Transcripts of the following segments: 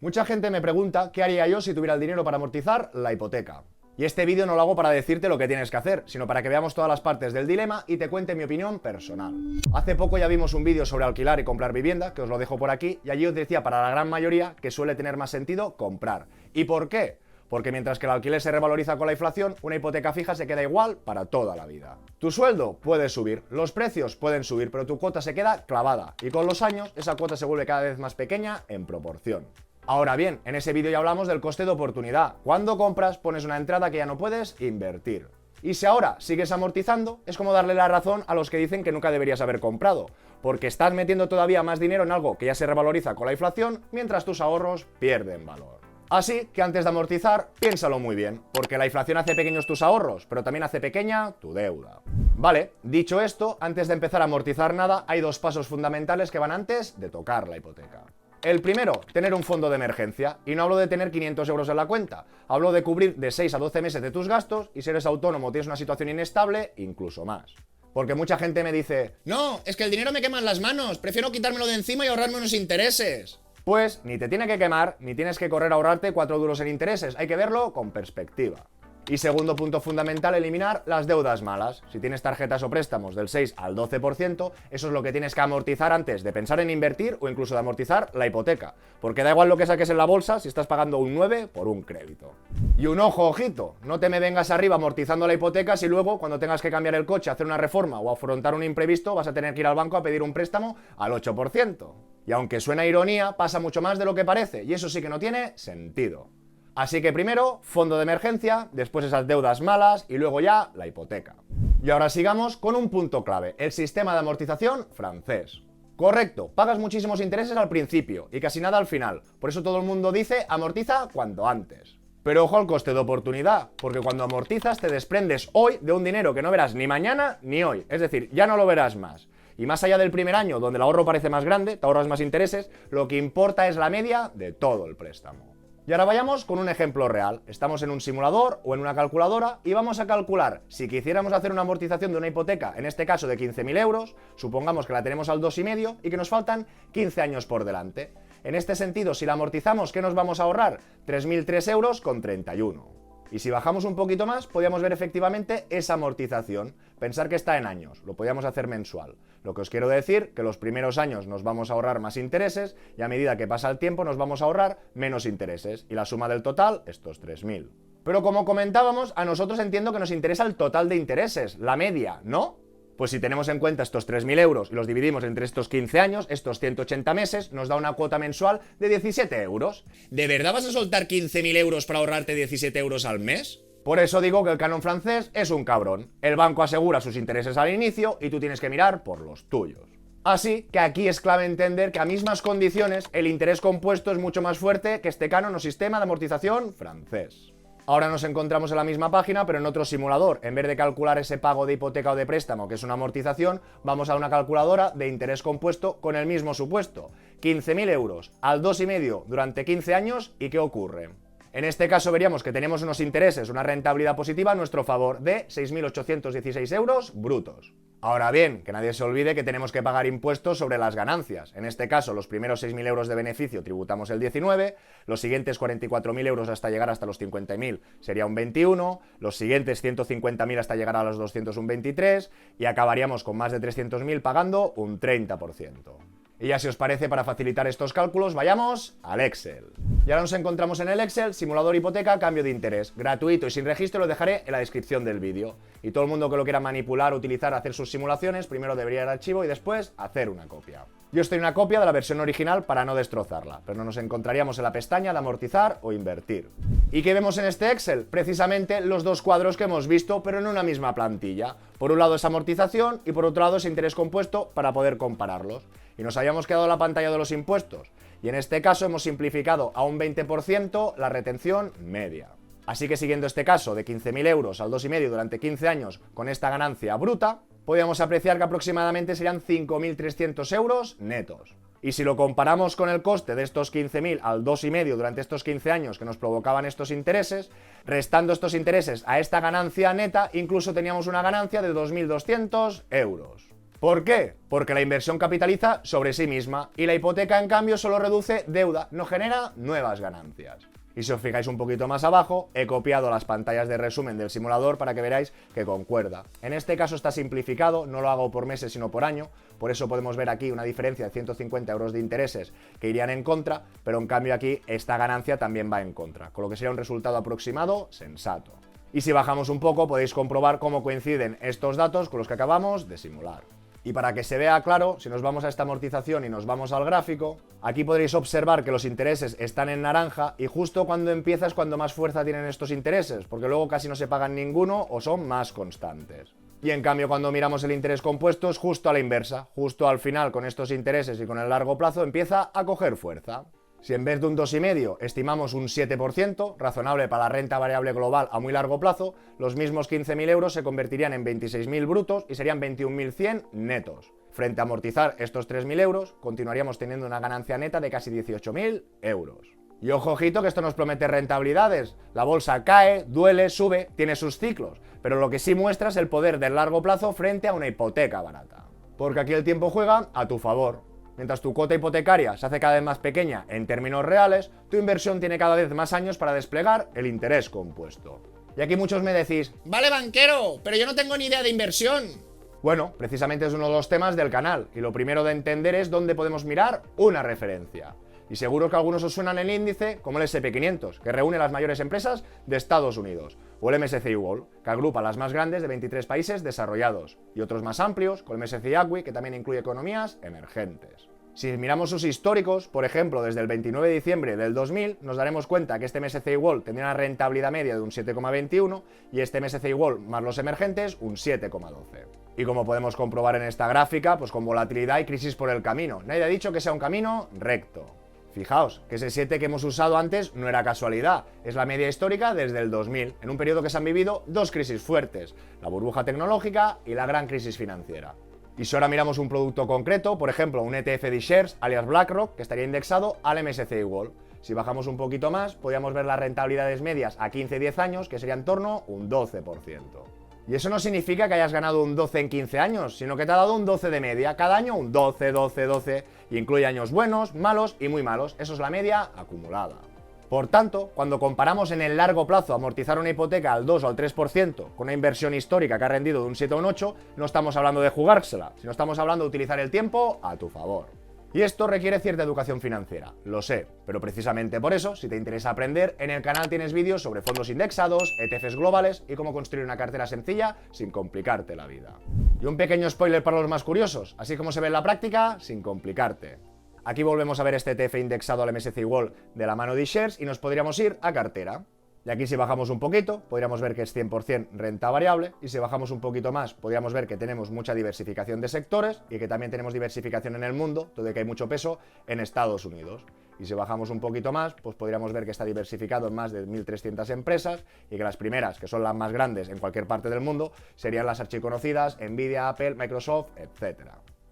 Mucha gente me pregunta qué haría yo si tuviera el dinero para amortizar la hipoteca. Y este vídeo no lo hago para decirte lo que tienes que hacer, sino para que veamos todas las partes del dilema y te cuente mi opinión personal. Hace poco ya vimos un vídeo sobre alquilar y comprar vivienda, que os lo dejo por aquí, y allí os decía para la gran mayoría que suele tener más sentido comprar. ¿Y por qué? Porque mientras que el alquiler se revaloriza con la inflación, una hipoteca fija se queda igual para toda la vida. Tu sueldo puede subir, los precios pueden subir, pero tu cuota se queda clavada, y con los años esa cuota se vuelve cada vez más pequeña en proporción. Ahora bien, en ese vídeo ya hablamos del coste de oportunidad. Cuando compras, pones una entrada que ya no puedes invertir. Y si ahora sigues amortizando, es como darle la razón a los que dicen que nunca deberías haber comprado, porque estás metiendo todavía más dinero en algo que ya se revaloriza con la inflación, mientras tus ahorros pierden valor. Así que antes de amortizar, piénsalo muy bien, porque la inflación hace pequeños tus ahorros, pero también hace pequeña tu deuda. Vale, dicho esto, antes de empezar a amortizar nada, hay dos pasos fundamentales que van antes de tocar la hipoteca. El primero, tener un fondo de emergencia. Y no hablo de tener 500 euros en la cuenta. Hablo de cubrir de 6 a 12 meses de tus gastos y si eres autónomo o tienes una situación inestable, incluso más. Porque mucha gente me dice, no, es que el dinero me quema en las manos, prefiero quitármelo de encima y ahorrarme unos intereses. Pues ni te tiene que quemar, ni tienes que correr a ahorrarte 4 duros en intereses. Hay que verlo con perspectiva. Y segundo punto fundamental, eliminar las deudas malas. Si tienes tarjetas o préstamos del 6 al 12%, eso es lo que tienes que amortizar antes de pensar en invertir o incluso de amortizar la hipoteca. Porque da igual lo que saques en la bolsa si estás pagando un 9 por un crédito. Y un ojo, ojito, no te me vengas arriba amortizando la hipoteca si luego cuando tengas que cambiar el coche, hacer una reforma o afrontar un imprevisto vas a tener que ir al banco a pedir un préstamo al 8%. Y aunque suena ironía, pasa mucho más de lo que parece y eso sí que no tiene sentido. Así que primero, fondo de emergencia, después esas deudas malas y luego ya la hipoteca. Y ahora sigamos con un punto clave, el sistema de amortización francés. Correcto, pagas muchísimos intereses al principio y casi nada al final, por eso todo el mundo dice amortiza cuanto antes. Pero ojo al coste de oportunidad, porque cuando amortizas te desprendes hoy de un dinero que no verás ni mañana ni hoy, es decir, ya no lo verás más. Y más allá del primer año, donde el ahorro parece más grande, te ahorras más intereses, lo que importa es la media de todo el préstamo. Y ahora vayamos con un ejemplo real. Estamos en un simulador o en una calculadora y vamos a calcular si quisiéramos hacer una amortización de una hipoteca, en este caso de 15.000 euros, supongamos que la tenemos al 2,5 y que nos faltan 15 años por delante. En este sentido, si la amortizamos, ¿qué nos vamos a ahorrar? 3.003 euros con 31. Y si bajamos un poquito más, podríamos ver efectivamente esa amortización. Pensar que está en años, lo podríamos hacer mensual. Lo que os quiero decir, que los primeros años nos vamos a ahorrar más intereses y a medida que pasa el tiempo nos vamos a ahorrar menos intereses. Y la suma del total, estos 3.000. Pero como comentábamos, a nosotros entiendo que nos interesa el total de intereses, la media, ¿no? Pues si tenemos en cuenta estos 3.000 euros y los dividimos entre estos 15 años, estos 180 meses, nos da una cuota mensual de 17 euros. ¿De verdad vas a soltar 15.000 euros para ahorrarte 17 euros al mes? Por eso digo que el canon francés es un cabrón. El banco asegura sus intereses al inicio y tú tienes que mirar por los tuyos. Así que aquí es clave entender que a mismas condiciones el interés compuesto es mucho más fuerte que este canon o sistema de amortización francés. Ahora nos encontramos en la misma página, pero en otro simulador. En vez de calcular ese pago de hipoteca o de préstamo, que es una amortización, vamos a una calculadora de interés compuesto con el mismo supuesto. 15.000 euros al 2,5 durante 15 años, ¿y qué ocurre? En este caso veríamos que tenemos unos intereses, una rentabilidad positiva a nuestro favor de 6.816 euros brutos. Ahora bien, que nadie se olvide que tenemos que pagar impuestos sobre las ganancias. En este caso, los primeros 6.000 euros de beneficio tributamos el 19, los siguientes 44.000 euros hasta llegar hasta los 50.000 sería un 21, los siguientes 150.000 hasta llegar a los 200 un 23 y acabaríamos con más de 300.000 pagando un 30%. Y ya si os parece, para facilitar estos cálculos, vayamos al Excel. Y ahora nos encontramos en el Excel, simulador hipoteca, cambio de interés. Gratuito y sin registro, lo dejaré en la descripción del vídeo. Y todo el mundo que lo quiera manipular, utilizar, hacer sus simulaciones, primero debería ir al archivo y después hacer una copia. Yo estoy en una copia de la versión original para no destrozarla, pero nos encontraríamos en la pestaña de amortizar o invertir. ¿Y qué vemos en este Excel? Precisamente los dos cuadros que hemos visto, pero en una misma plantilla. Por un lado es amortización y por otro lado es interés compuesto para poder compararlos. Y nos habíamos quedado en la pantalla de los impuestos. Y en este caso hemos simplificado a un 20% la retención media. Así que siguiendo este caso de 15.000 euros al 2,5 durante 15 años con esta ganancia bruta, podríamos apreciar que aproximadamente serían 5.300 euros netos. Y si lo comparamos con el coste de estos 15.000 al 2,5 durante estos 15 años que nos provocaban estos intereses, restando estos intereses a esta ganancia neta, incluso teníamos una ganancia de 2.200 euros. ¿Por qué? Porque la inversión capitaliza sobre sí misma y la hipoteca, en cambio, solo reduce deuda, no genera nuevas ganancias. Y si os fijáis un poquito más abajo, he copiado las pantallas de resumen del simulador para que veráis que concuerda. En este caso está simplificado, no lo hago por meses sino por año, por eso podemos ver aquí una diferencia de 150 euros de intereses que irían en contra, pero en cambio aquí esta ganancia también va en contra, con lo que sería un resultado aproximado sensato. Y si bajamos un poco podéis comprobar cómo coinciden estos datos con los que acabamos de simular. Y para que se vea claro, si nos vamos a esta amortización y nos vamos al gráfico, aquí podréis observar que los intereses están en naranja y justo cuando empieza es cuando más fuerza tienen estos intereses, porque luego casi no se pagan ninguno o son más constantes. Y en cambio cuando miramos el interés compuesto es justo a la inversa, justo al final con estos intereses y con el largo plazo empieza a coger fuerza. Si en vez de un 2,5 estimamos un 7%, razonable para la renta variable global a muy largo plazo, los mismos 15.000 euros se convertirían en 26.000 brutos y serían 21.100 netos. Frente a amortizar estos 3.000 euros, continuaríamos teniendo una ganancia neta de casi 18.000 euros. Y ojo, ojito, que esto nos promete rentabilidades. La bolsa cae, duele, sube, tiene sus ciclos, pero lo que sí muestra es el poder del largo plazo frente a una hipoteca barata. Porque aquí el tiempo juega a tu favor. Mientras tu cuota hipotecaria se hace cada vez más pequeña en términos reales, tu inversión tiene cada vez más años para desplegar el interés compuesto. Y aquí muchos me decís, Vale, banquero, pero yo no tengo ni idea de inversión. bueno, precisamente es uno de los temas del canal, y lo primero de entender es dónde podemos mirar una referencia. Y seguro que algunos os suenan el índice como el S&P 500, que reúne las mayores empresas de Estados Unidos, o el MSCI World, que agrupa las más grandes de 23 países desarrollados, y otros más amplios, con el MSCI ACWI, que también incluye economías emergentes. Si miramos sus históricos, por ejemplo, desde el 29 de diciembre del 2000, nos daremos cuenta que este MSCI World tendría una rentabilidad media de un 7,21 y este MSCI World más los emergentes un 7,12. Y como podemos comprobar en esta gráfica, pues con volatilidad y crisis por el camino. Nadie ha dicho que sea un camino recto. Fijaos, que ese 7 que hemos usado antes no era casualidad, es la media histórica desde el 2000, en un periodo que se han vivido dos crisis fuertes, la burbuja tecnológica y la gran crisis financiera. Y si ahora miramos un producto concreto, por ejemplo un ETF de shares alias BlackRock, que estaría indexado al MSCI World. Si bajamos un poquito más, podríamos ver las rentabilidades medias a 15-10 años, que sería en torno a un 12%. Y eso no significa que hayas ganado un 12 en 15 años, sino que te ha dado un 12 de media, cada año un 12, 12, 12, y incluye años buenos, malos y muy malos, eso es la media acumulada. Por tanto, cuando comparamos en el largo plazo amortizar una hipoteca al 2 o al 3% con una inversión histórica que ha rendido de un 7 o un 8, no estamos hablando de jugársela, sino estamos hablando de utilizar el tiempo a tu favor. Y esto requiere cierta educación financiera, lo sé, pero precisamente por eso, si te interesa aprender, en el canal tienes vídeos sobre fondos indexados, ETFs globales y cómo construir una cartera sencilla sin complicarte la vida. Y un pequeño spoiler para los más curiosos, así como se ve en la práctica, sin complicarte. Aquí volvemos a ver este ETF indexado al MSCI World de la mano de shares y nos podríamos ir a cartera. Y aquí si bajamos un poquito, podríamos ver que es 100% renta variable, y si bajamos un poquito más, podríamos ver que tenemos mucha diversificación de sectores y que también tenemos diversificación en el mundo, todo que hay mucho peso en Estados Unidos. Y si bajamos un poquito más, pues podríamos ver que está diversificado en más de 1.300 empresas y que las primeras, que son las más grandes en cualquier parte del mundo, serían las archiconocidas Nvidia, Apple, Microsoft, etc.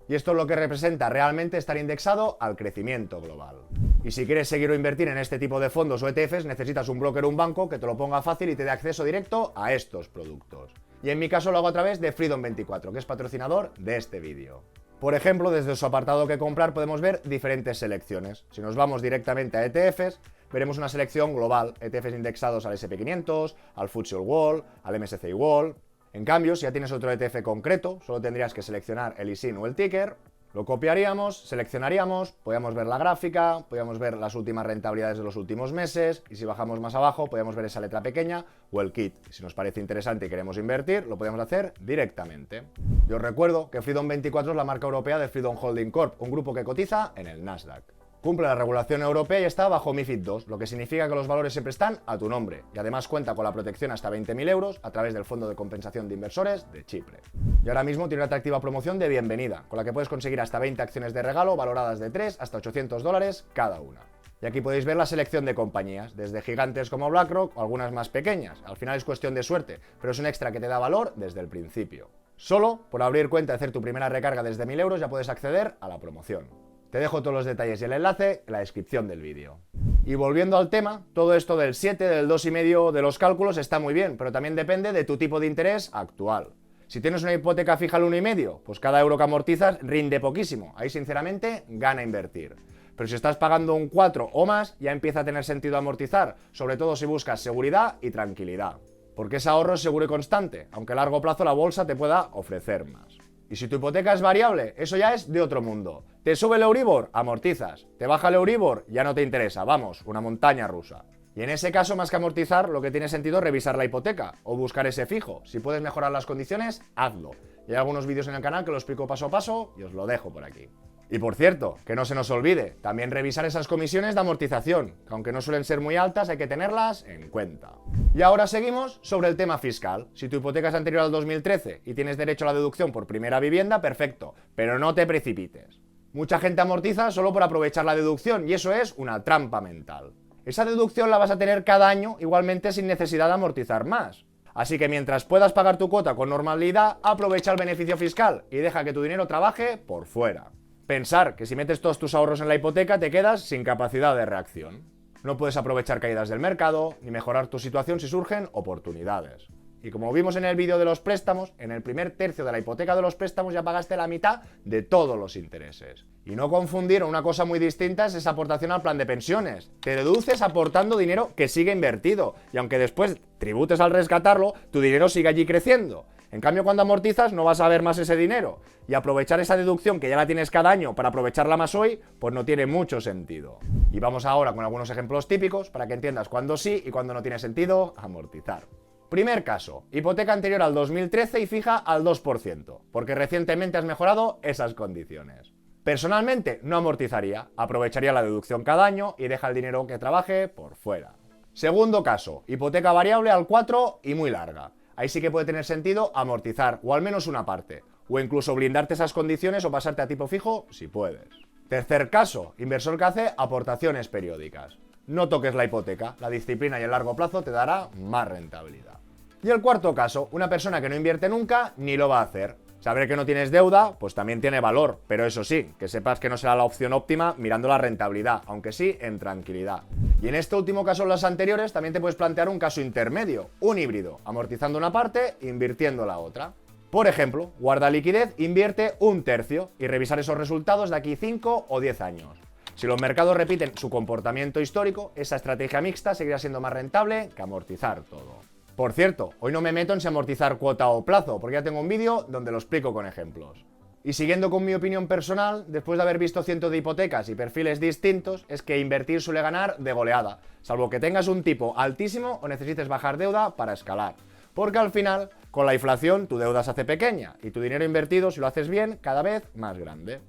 Y esto es lo que representa realmente estar indexado al crecimiento global. Y si quieres seguir o invertir en este tipo de fondos o ETFs, necesitas un broker o un banco que te lo ponga fácil y te dé acceso directo a estos productos. Y en mi caso lo hago a través de Freedom24, que es patrocinador de este vídeo. Por ejemplo, desde su apartado que comprar podemos ver diferentes selecciones. Si nos vamos directamente a ETFs, veremos una selección global, ETFs indexados al S&P 500, al FTSE World, al MSCI World. En cambio, si ya tienes otro ETF concreto, solo tendrías que seleccionar el ISIN o el ticker, lo copiaríamos, seleccionaríamos, podríamos ver la gráfica, podríamos ver las últimas rentabilidades de los últimos meses, y si bajamos más abajo podríamos ver esa letra pequeña o el kit. Si nos parece interesante y queremos invertir, lo podemos hacer directamente. Yo os recuerdo que Freedom24 es la marca europea de Freedom Holding Corp, un grupo que cotiza en el Nasdaq. Cumple la regulación europea y está bajo MiFID II, lo que significa que los valores siempre están a tu nombre, y además cuenta con la protección hasta 20.000 euros a través del Fondo de Compensación de Inversores de Chipre. Y ahora mismo tiene una atractiva promoción de bienvenida, con la que puedes conseguir hasta 20 acciones de regalo valoradas de 3 hasta $800 cada una. Y aquí podéis ver la selección de compañías, desde gigantes como BlackRock o algunas más pequeñas. Al final es cuestión de suerte, pero es un extra que te da valor desde el principio. Solo por abrir cuenta y hacer tu primera recarga desde 1.000 euros ya puedes acceder a la promoción. Te dejo todos los detalles y el enlace en la descripción del vídeo. Y volviendo al tema, todo esto del 7, del 2,5, de los cálculos está muy bien, pero también depende de tu tipo de interés actual. Si tienes una hipoteca fija al 1,5, pues cada euro que amortizas rinde poquísimo. Ahí, sinceramente, gana invertir. Pero si estás pagando un 4 o más, ya empieza a tener sentido amortizar, sobre todo si buscas seguridad y tranquilidad. Porque ese ahorro es seguro y constante, aunque a largo plazo la bolsa te pueda ofrecer más. Y si tu hipoteca es variable, eso ya es de otro mundo. Te sube el Euribor, amortizas. Te baja el Euribor, ya no te interesa. Vamos, una montaña rusa. Y en ese caso, más que amortizar, lo que tiene sentido es revisar la hipoteca o buscar ese fijo. Si puedes mejorar las condiciones, hazlo. Y hay algunos vídeos en el canal que lo explico paso a paso y os lo dejo por aquí. Y por cierto, que no se nos olvide, también revisar esas comisiones de amortización, que aunque no suelen ser muy altas, hay que tenerlas en cuenta. Y ahora seguimos sobre el tema fiscal. Si tu hipoteca es anterior al 2013 y tienes derecho a la deducción por primera vivienda, perfecto, pero no te precipites. Mucha gente amortiza solo por aprovechar la deducción y eso es una trampa mental. Esa deducción la vas a tener cada año igualmente sin necesidad de amortizar más. Así que mientras puedas pagar tu cuota con normalidad, aprovecha el beneficio fiscal y deja que tu dinero trabaje por fuera. Pensar que si metes todos tus ahorros en la hipoteca te quedas sin capacidad de reacción. No puedes aprovechar caídas del mercado ni mejorar tu situación si surgen oportunidades. Y como vimos en el vídeo de los préstamos, en el primer tercio de la hipoteca de los préstamos ya pagaste la mitad de todos los intereses. Y no confundir, una cosa muy distinta es esa aportación al plan de pensiones. Te deduces aportando dinero que sigue invertido y aunque después tributes al rescatarlo, tu dinero sigue allí creciendo. En cambio, cuando amortizas no vas a ver más ese dinero y aprovechar esa deducción que ya la tienes cada año para aprovecharla más hoy, pues no tiene mucho sentido. Y vamos ahora con algunos ejemplos típicos para que entiendas cuándo sí y cuándo no tiene sentido amortizar. Primer caso, hipoteca anterior al 2013 y fija al 2%, porque recientemente has mejorado esas condiciones. Personalmente no amortizaría, aprovecharía la deducción cada año y deja el dinero que trabaje por fuera. Segundo caso, hipoteca variable al 4 y muy larga. Ahí sí que puede tener sentido amortizar, o al menos una parte, o incluso blindarte esas condiciones o pasarte a tipo fijo si puedes. Tercer caso, inversor que hace aportaciones periódicas. No toques la hipoteca, la disciplina y el largo plazo te dará más rentabilidad. Y el cuarto caso, una persona que no invierte nunca ni lo va a hacer. Saber que no tienes deuda, pues también tiene valor, pero eso sí, que sepas que no será la opción óptima mirando la rentabilidad, aunque sí en tranquilidad. Y en este último caso, en los anteriores, también te puedes plantear un caso intermedio, un híbrido, amortizando una parte, invirtiendo la otra. Por ejemplo, guarda liquidez, invierte un tercio y revisar esos resultados de aquí 5 o 10 años. Si los mercados repiten su comportamiento histórico, esa estrategia mixta seguirá siendo más rentable que amortizar todo. Por cierto, hoy no me meto en si amortizar cuota o plazo, porque ya tengo un vídeo donde lo explico con ejemplos. Y siguiendo con mi opinión personal, después de haber visto cientos de hipotecas y perfiles distintos, es que invertir suele ganar de goleada, salvo que tengas un tipo altísimo o necesites bajar deuda para escalar. Porque al final, con la inflación, tu deuda se hace pequeña y tu dinero invertido, si lo haces bien, cada vez más grande.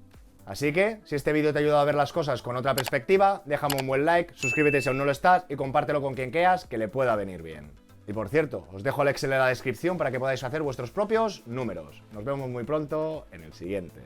Así que, si este vídeo te ha ayudado a ver las cosas con otra perspectiva, déjame un buen like, suscríbete si aún no lo estás y compártelo con quien creas que le pueda venir bien. Y por cierto, os dejo el Excel en la descripción para que podáis hacer vuestros propios números. Nos vemos muy pronto en el siguiente.